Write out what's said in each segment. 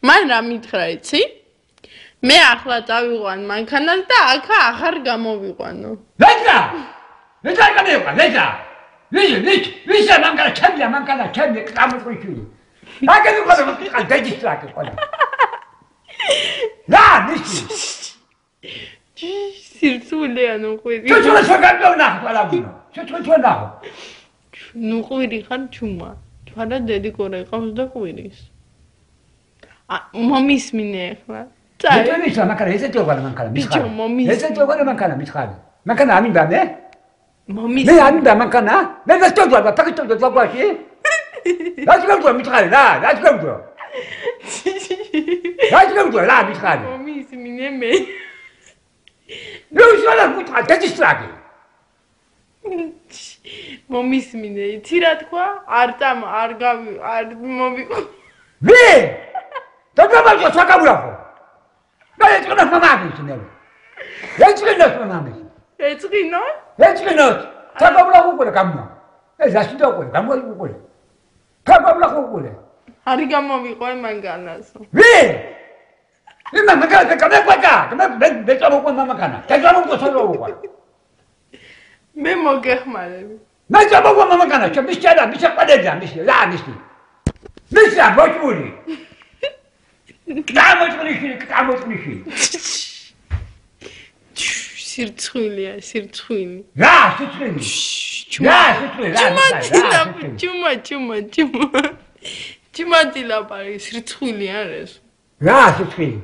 მან რა მითხრა იცი? მე ახლა წავიყვან მანქანას და აქა აღარ გამოვიყვანო. ლედა ვისა მანქანა ჩემი კამოწვიში. აგები ყოლა დაჯისტრაკე ყოლა. რა ნიში? სირცულეა ნუყვირი. ჩუჩულა გაგონა ყოლაგინო. ჩუჩულა. ნუყვირი ხარ ჩუმა. თვარა დედიკორა იყავს და ყვირის. მომისმინე ახლა. წაი. მანქანა ესეთი ოღონდ მანქანა მიხარ. ესეთი ოღონდ მანქანა მიხარ. მანქანა ამინდა მე? მომის. მე ამინდა მანქანა? მე გასწორდა პაკეტო დაგვაში. 라지감도 미치가래 나 라지감도 라 미치가래 몸이 미네메 여기서 못 다지스라게 몸이 미네 티라트과 아르담 아르가비 아르모비고 왜 잠깐만 잠깐만라고 나 예전에 마마게 있네 예전에 마마게 예전에 잠깐만라고 그래 감마 에 자신도 하고 감마고 그래 감마고 그래 아리가모비고 만가나서 왜 이만 만가나 감마고가 그러면 내 잡고 마마가나 잡고 서로고 მე მოგეხმარებ. მე 잡고 마마가나 저 미쳐라 미쳐빠대자 미쳐 라 미쳐 미쳐 뭐지 까먹으니 სირცხვილია სირცხვილი რა სირცხვილი ჭუმატილა სირცხვილი არის რა სირცხვილი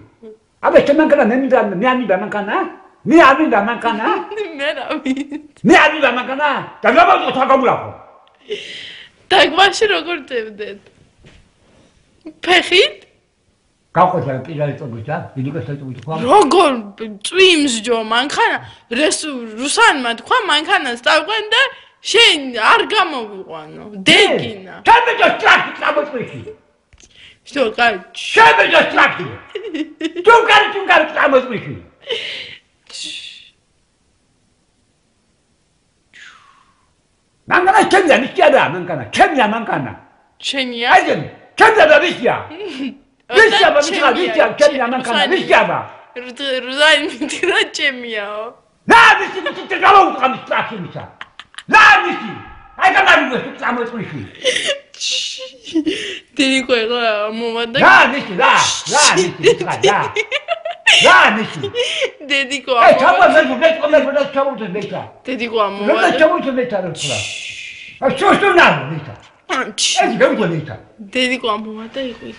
აბა შემანგანა მე ამიდა მანქანა მე ამიდა მანქანა მე ამიდა მანქანა დაგაბავო თაგაბულახო დაგვაში როგორ წევდეთ ფეხით გავხოთა პირალი წოგიჭა ვიდიკოს წოგიჭა ხო როგორ წვიმს ჯო მანქანა რუსანმა თქვა მანქანას წავყვენ და შენ არ გამოვიყვანო დეგინა ჩამეჯო ტრაქი წამოწყვი что кай ჩამეჯო ტრაქი ჯუნგარი წამოწყვი მანქანა ჩემია მისიადა მანქანა ჩემია მანქანა ჩემია აიძენ ჩემია და მისია მისია ჩემია მანქანა მისია რუზანი მითხრა ჩემიაო რა მისი გავაუწყამი ტრაქი მისა რა მისი აი გამარიგო წამოწყვი დიდი ყოლა მომადა რა მისი რა მისი დიდი ყო აი ჩაბა ჩაბუთ მეცა დიდი ყო მომადა რა ჩაბუთ მეცა რა აი შოშტონა მეცა ეს გავიგო მეცა დიდი ყო მომადა იყვი